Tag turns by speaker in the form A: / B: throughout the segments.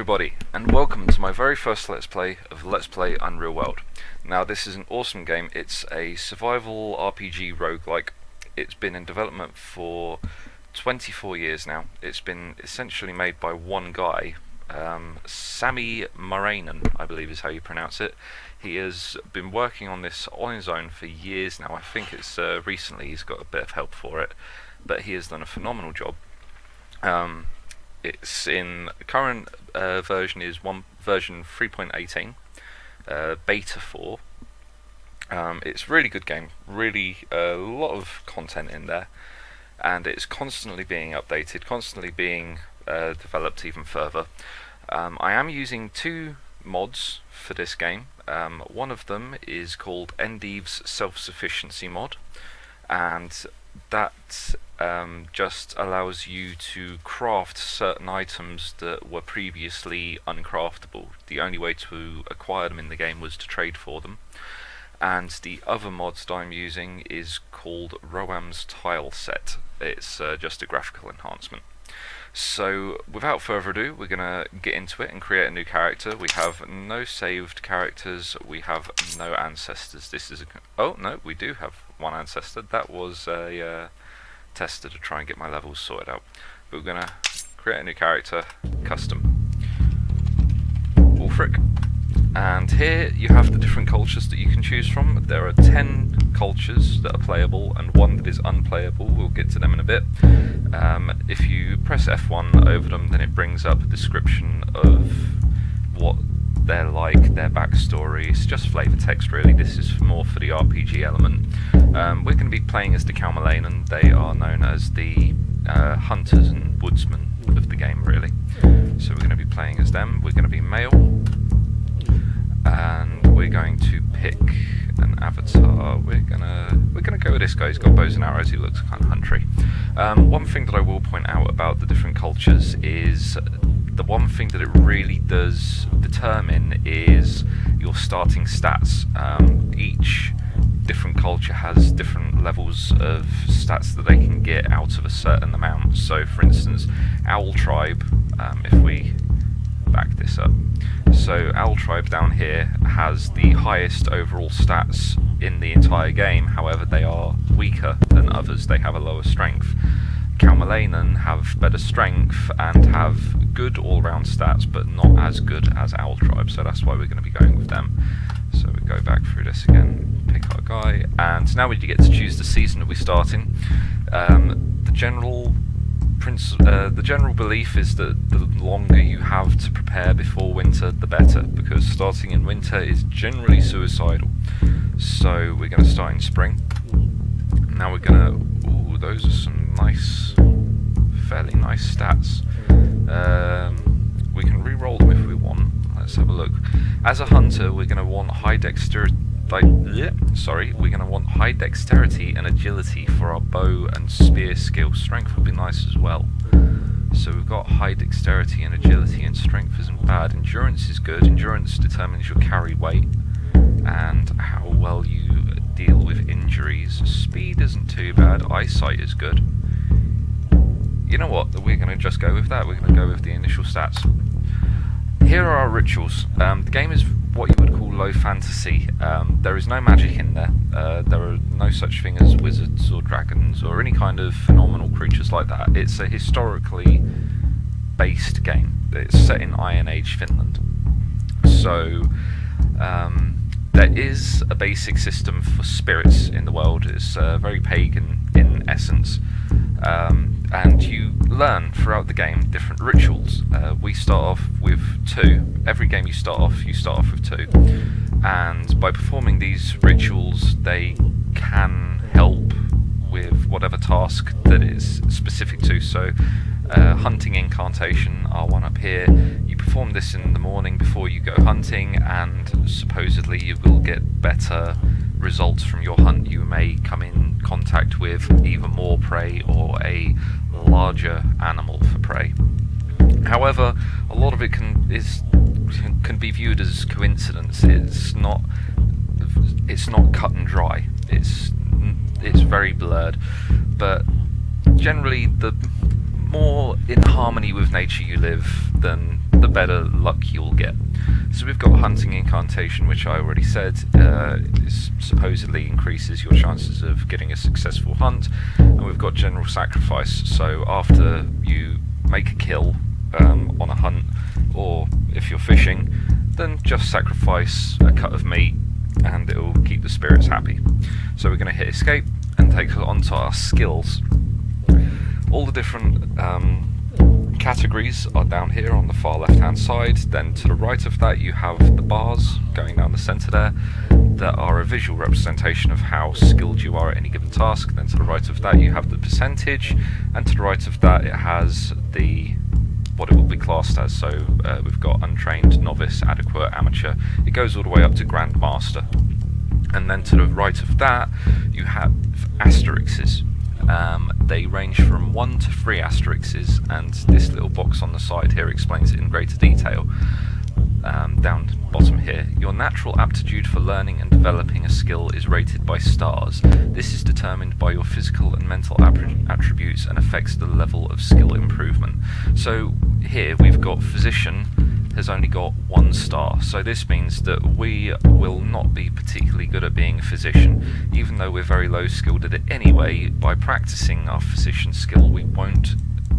A: everybody, and welcome to my very first Let's Play of Let's Play Unreal World. Now this is an awesome game. It's a survival RPG roguelike. It's been in development for 24 years now. It's been essentially made by one guy, Sami Morainen, I believe is how you pronounce it. He has been working on this on his own for years now. I think it's recently he's got a bit of help for it, but he has done a phenomenal job. It's in current version is version 3.18, beta 4. It's a really good game, really a lot of content in there, and it's constantly being updated, constantly being developed even further. I am using two mods for this game. One of them is called Endive's Self-Sufficiency mod, and that just allows you to craft certain items that were previously uncraftable. The only way to acquire them in the game was to trade for them. And the other mods that I'm using is called Roam's Tile Set. It's just a graphical enhancement. So without further ado, we're going to get into it and create a new character. We have no saved characters, we have no ancestors. This is oh no, we do have one ancestor. That was a tester to try and get my levels sorted out. But we're going to create a new character, custom, Wolfric. And here you have the different cultures that you can choose from. There are 10 cultures that are playable and one that is unplayable. We'll get to them in a bit. If you press F1 over them, then it brings up a description of what they're like, their backstory. It's just flavour text really. This is more for the RPG element. We're going to be playing as the Calmalainen. They are known as the hunters and woodsmen of the game really. So we're going to be playing as them. We're going to be male. And we're going to pick an avatar. We're gonna go with this guy. He's got bows and arrows. He looks kind of huntry. One thing that I will point out about the different cultures is the one thing that it really does determine is your starting stats. Each different culture has different levels of stats that they can get out of a certain amount. So, for instance, Owl Tribe. If we back this up. So Owl Tribe down here has the highest overall stats in the entire game, however they are weaker than others, they have a lower strength. Calmalainen have better strength and have good all-round stats, but not as good as Owl Tribe, so that's why we're going to be going with them. So we go back through this again, pick our guy, and now we get to choose the season that we start in. The general belief is that the longer you have to prepare before winter, the better, because starting in winter is generally suicidal. So we're going to start in spring. Now we're going to... Ooh, those are some nice, fairly nice stats. We can re-roll them if we want. Let's have a look. As a hunter, we're going to want high dexterity. We're going to want high dexterity and agility for our bow and spear skill. Strength would be nice as well. So we've got high dexterity and agility, and strength isn't bad. Endurance is good. Endurance determines your carry weight and how well you deal with injuries. Speed isn't too bad. Eyesight is good. You know what? We're going to just go with that. We're going to go with the initial stats. Here are our rituals. The game is what you would call low fantasy. There is no magic in there. There are no such thing as wizards or dragons or any kind of phenomenal creatures like that. It's a historically based game. It's set in Iron Age Finland. So there is a basic system for spirits in the world. It's very pagan in essence. And you learn throughout the game different rituals. We start off with 2. Every game you start off with 2. And by performing these rituals, they can help with whatever task that is specific to. So, hunting incantation are one up here. You perform this in the morning before you go hunting, and supposedly you will get better results from your hunt. You may come in contact with either more prey or a larger animal for prey. However, a lot of it can be viewed as coincidence. It's not cut and dry. It's very blurred. But generally, the more in harmony with nature you live, then the better luck you'll get. So we've got hunting incantation, which I already said supposedly increases your chances of getting a successful hunt, and we've got general sacrifice. So after you make a kill on a hunt, or if you're fishing, then just sacrifice a cut of meat and it will keep the spirits happy. So we're going to hit escape and take us onto our skills. All the different categories are down here on the far left hand side. Then to the right of that you have the bars going down the centre there that are a visual representation of how skilled you are at any given task. Then to the right of that you have the percentage, and to the right of that it has what it will be classed as. So we've got untrained, novice, adequate, amateur. It goes all the way up to grandmaster. And then to the right of that you have asterisks. They range from 1 to 3 asterisks, and this little box on the side here explains it in greater detail. Down bottom here, your natural aptitude for learning and developing a skill is rated by stars. This is determined by your physical and mental attributes and affects the level of skill improvement. So here we've got physician has only got 1 star, so this means that we will not be particularly good at being a physician. Even though we're very low skilled at it anyway, by practicing our physician skill we won't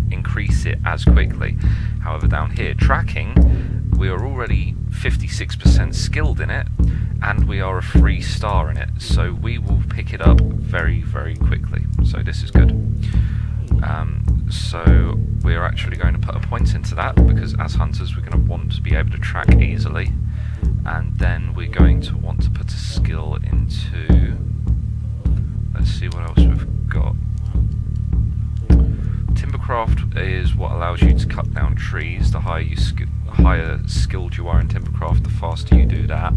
A: increase it as quickly. However, down here, tracking, we are already 56% skilled in it, and we are a 3 star in it, so we will pick it up very, very quickly. So this is good. So we're actually going to put a point into that, because as hunters we're going to want to be able to track easily, and then we're going to want to put a skill into, let's see what else we've got. Timbercraft is what allows you to cut down trees. The higher skilled you are in Timbercraft, the faster you do that.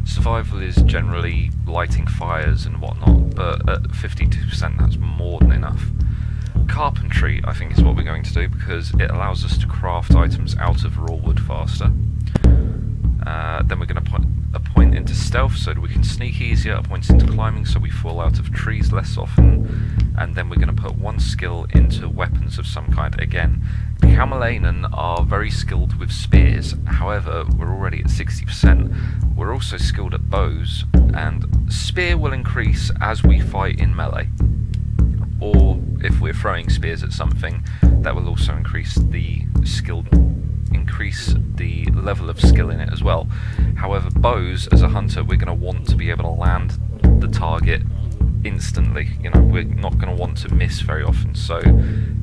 A: Survival is generally lighting fires and whatnot, but at 52% that's more than enough. Carpentry, I think, is what we're going to do, because it allows us to craft items out of raw wood faster. Then we're going to put a point into stealth so that we can sneak easier, a point into climbing so we fall out of trees less often, and then we're going to put 1 skill into weapons of some kind. Again, the Camelainen are very skilled with spears, however we're already at 60%. We're also skilled at bows, and spear will increase as we fight in melee, or if we're throwing spears at something, that will also increase the level of skill in it as well. However, bows, as a hunter, we're going to want to be able to land the target instantly. You know, we're not going to want to miss very often. So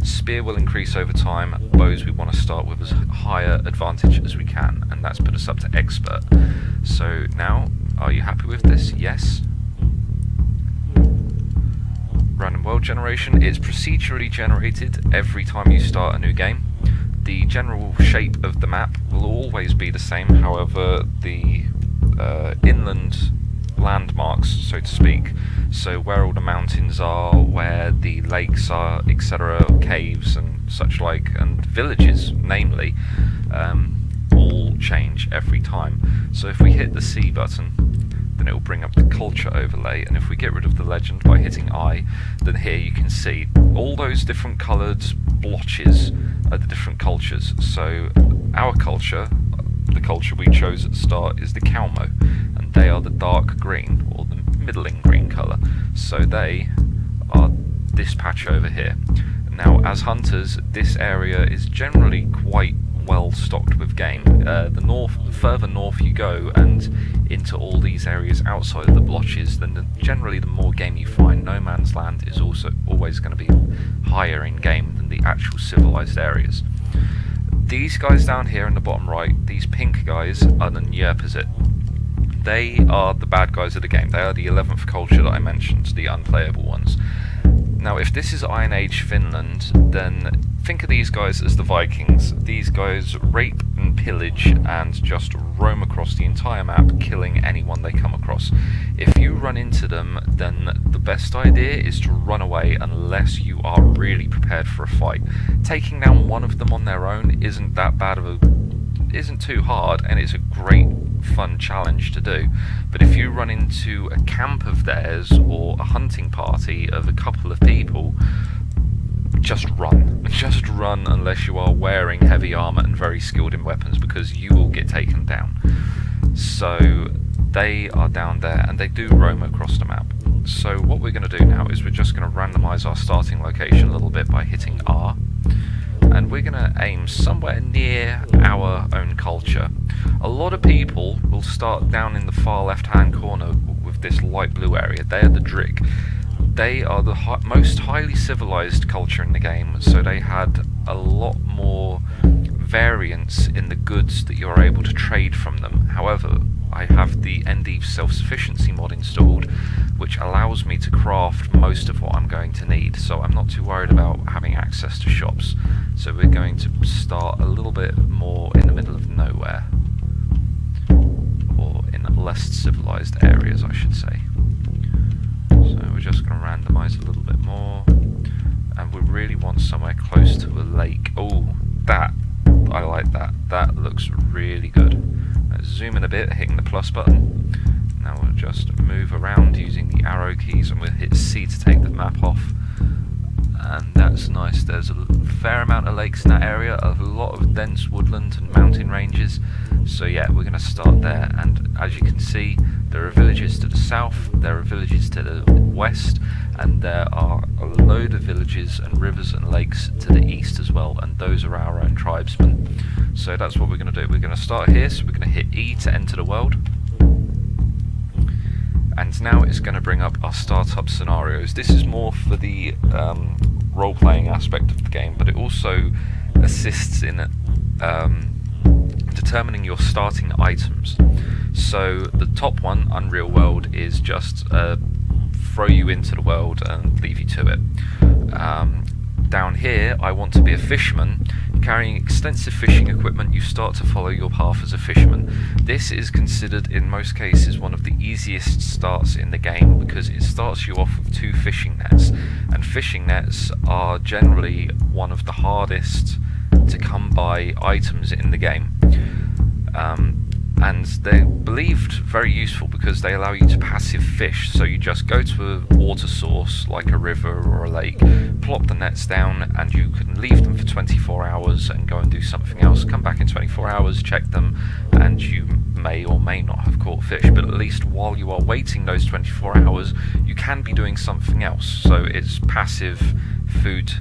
A: spear will increase over time. Bows we want to start with as higher advantage as we can, and that's put us up to expert. So now, are you happy with this? Yes. Random world generation is procedurally generated every time you start a new game. The general shape of the map will always be the same, however the inland landmarks, so to speak, so where all the mountains are, where the lakes are, etc., caves and such like, and villages namely, all change every time. So if we hit the C button, then it will bring up the culture overlay, and if we get rid of the legend by hitting I, then here you can see all those different coloured blotches are the different cultures. So our culture, the culture we chose at the start, is the Calmo, and they are the dark green, or the middling green colour, so they are this patch over here. Now as hunters, this area is generally quite well stocked with game. The further north you go and into all these areas outside of the blotches, then generally the more game you find. No Man's Land is also always going to be higher in game than the actual civilized areas. These guys down here in the bottom right, these pink guys, are the Nyerpazit. They are the bad guys of the game. They are the 11th culture that I mentioned, the unplayable ones. Now if this is Iron Age Finland, then think of these guys as the Vikings. These guys rape and pillage and just roam across the entire map, killing anyone they come across. If you run into them, then the best idea is to run away unless you are really prepared for a fight. Taking down one of them on their own isn't too hard, and it's a great fun challenge to do. But if you run into a camp of theirs or a hunting party of a couple of people, just run run unless you are wearing heavy armour and very skilled in weapons, because you will get taken down. So they are down there, and they do roam across the map. So what we're going to do now is we're just going to randomise our starting location a little bit by hitting R, and we're going to aim somewhere near our own culture. A lot of people will start down in the far left hand corner with this light blue area. They are the Drig. They are the most highly civilized culture in the game, so they had a lot more variance in the goods that you're able to trade from them. However, I have the ND self-sufficiency mod installed, which allows me to craft most of what I'm going to need, so I'm not too worried about having access to shops. So we're going to start a little bit more in the middle of nowhere, or in less civilized areas, I should say. So we're just going to randomise a little bit more, and we really want somewhere close to a lake. Oh, I like that. That looks really good. Let's zoom in a bit, hitting the plus button. Now we'll just move around using the arrow keys, and we'll hit C to take the map off. And that's nice. There's a fair amount of lakes in that area, a lot of dense woodland and mountain ranges. So yeah, we're going to start there, and as you can see, there are villages to the south, there are villages to the west, and there are a load of villages and rivers and lakes to the east as well, and those are our own tribesmen. So that's what we're going to do. We're going to start here, so we're going to hit E to enter the world. And now it's going to bring up our startup scenarios. This is more for the role-playing aspect of the game, but it also assists in determining your starting items. So the top one, Unreal World, is just throw you into the world and leave you to it. Down here, I want to be a fisherman. Carrying extensive fishing equipment, you start to follow your path as a fisherman. This is considered, in most cases, one of the easiest starts in the game, because it starts you off with 2 fishing nets, and fishing nets are generally one of the hardest to come by items in the game. And they're believed very useful because they allow you to passive fish. So you just go to a water source like a river or a lake, plop the nets down, and you can leave them for 24 hours and go and do something else. Come back in 24 hours, check them, and you may or may not have caught fish, but at least while you are waiting those 24 hours, you can be doing something else. So it's passive food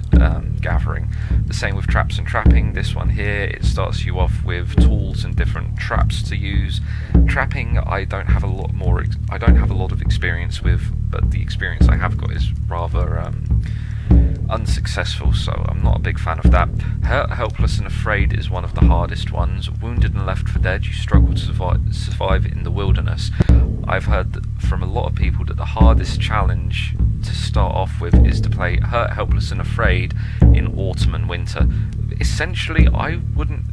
A: gathering. The same with traps and trapping. This one here, it starts you off with tools and different traps to use. Trapping, I don't have a lot of experience with, but the experience I have got is rather unsuccessful, so I'm not a big fan of that. Hurt, Helpless and Afraid is one of the hardest ones. Wounded and Left for Dead, you struggle to survive in the wilderness. I've heard from a lot of people that the hardest challenge to start off with is to play Hurt, Helpless and Afraid in autumn and winter. Essentially, I wouldn't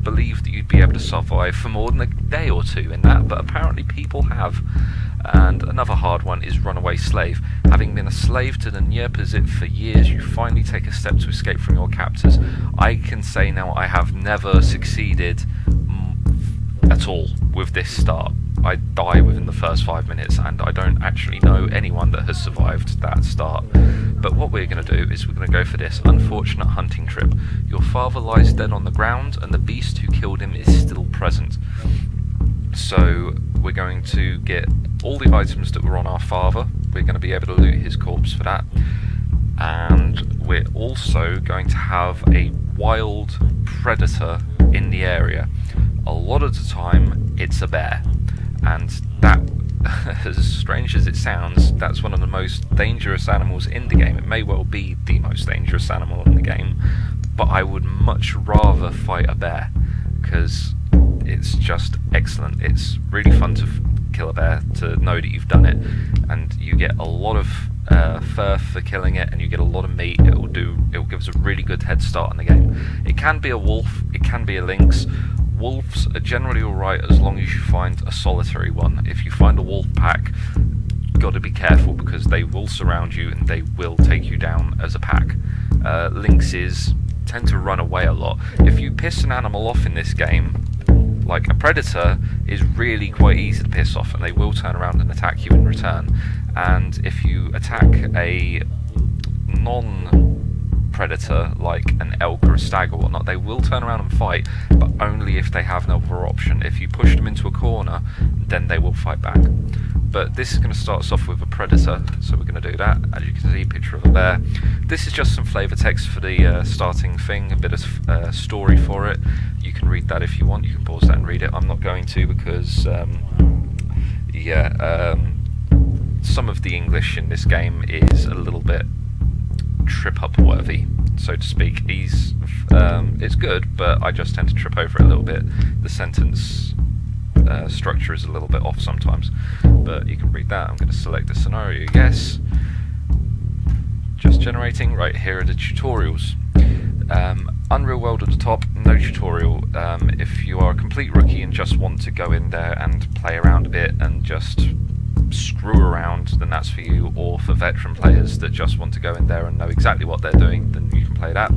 A: believe that you'd be able to survive for more than a day or two in that, but apparently people have. And another hard one is Runaway Slave. Having been a slave to the Nyerpazit for years, you finally take a step to escape from your captors. I can say now I have never succeeded at all with this start. I die within the first 5 minutes, and I don't actually know anyone that has survived that start. But what we're going to do is we're going to go for this unfortunate hunting trip. Your father lies dead on the ground, and the beast who killed him is still present. So we're going to get all the items that were on our father. We're going to be able to loot his corpse for that. And we're also going to have a wild predator in the area. A lot of the time, it's a bear. And that, as strange as it sounds, that's one of the most dangerous animals in the game. It may well be the most dangerous animal in the game, but I would much rather fight a bear, because it's just excellent. It's really fun to kill a bear, to know that you've done it, and you get a lot of fur for killing it, and you get a lot of meat. It will give us a really good head start on the game. It can be a wolf, it can be a lynx. Wolves are generally alright as long as you find a solitary one. If you find a wolf pack, you've got to be careful, because they will surround you and they will take you down as a pack. Lynxes tend to run away a lot. If you piss an animal off in this game, like a predator is really quite easy to piss off, and they will turn around and attack you in return. And if you attack a predator like an elk or a stag or whatnot, they will turn around and fight, but only if they have no other option. If you push them into a corner, then they will fight back. But this is going to start us off with a predator, so we're going to do that. As you can see, picture of a bear. This is just some flavour text for the starting thing, a bit of story for it. You can read that if you want, you can pause that and read it. I'm not going to because, some of the English in this game is a little bit trip-up worthy, so to speak. It's good, but I just tend to trip over it a little bit. The sentence structure is a little bit off sometimes, but you can read that. I'm going to select the scenario, yes. Just generating. Right, here are the tutorials. Unreal World at the top, no tutorial. If you are a complete rookie and just want to go in there and play around a bit and just screw around, then that's for you. Or for veteran players that just want to go in there and know exactly what they're doing, then you can play that.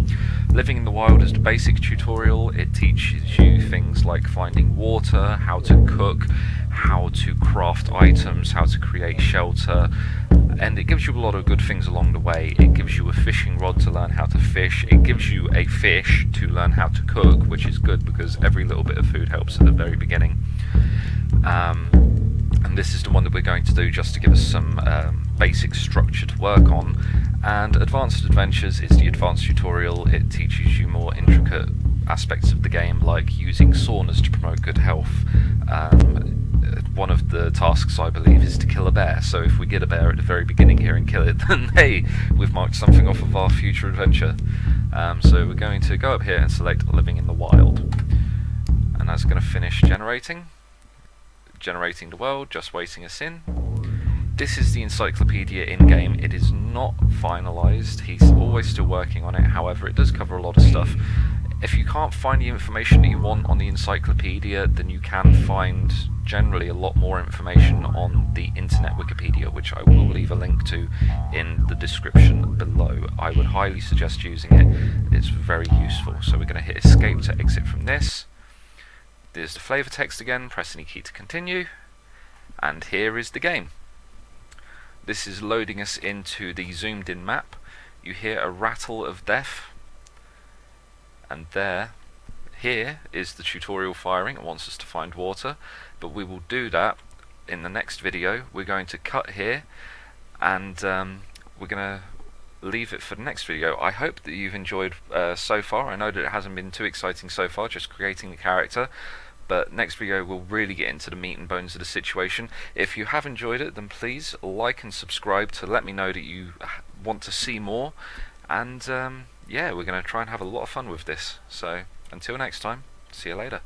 A: Living in the Wild is the basic tutorial. It teaches you things like finding water, how to cook, how to craft items, how to create shelter, and it gives you a lot of good things along the way. It gives you a fishing rod to learn how to fish. It gives you a fish to learn how to cook, which is good because every little bit of food helps at the very beginning. And this is the one that we're going to do just to give us some basic structure to work on. And Advanced Adventures is the advanced tutorial. It teaches you more intricate aspects of the game, like using saunas to promote good health. One of the tasks, I believe, is to kill a bear, so if we get a bear at the very beginning here and kill it, then hey, we've marked something off of our future adventure. So we're going to go up here and select Living in the Wild, and that's going to finish generating the world, just waiting us in. This is the encyclopedia in-game. It is not finalised, he's always still working on it, however it does cover a lot of stuff. If you can't find the information that you want on the encyclopedia, then you can find generally a lot more information on the internet Wikipedia, which I will leave a link to in the description below. I would highly suggest using it, it's very useful. So we're going to hit escape to exit from this. There's the flavour text again, press any key to continue, and here is the game. This is loading us into the zoomed in map. You hear a rattle of death, and here is the tutorial firing. It wants us to find water, but we will do that in the next video. We're going to cut here, and we're going to leave it for the next video. I hope that you've enjoyed so far. I know that it hasn't been too exciting so far, just creating the character, but next video we'll really get into the meat and bones of the situation. If you have enjoyed it, then please like and subscribe to let me know that you want to see more, and yeah, we're going to try and have a lot of fun with this. So until next time, see you later.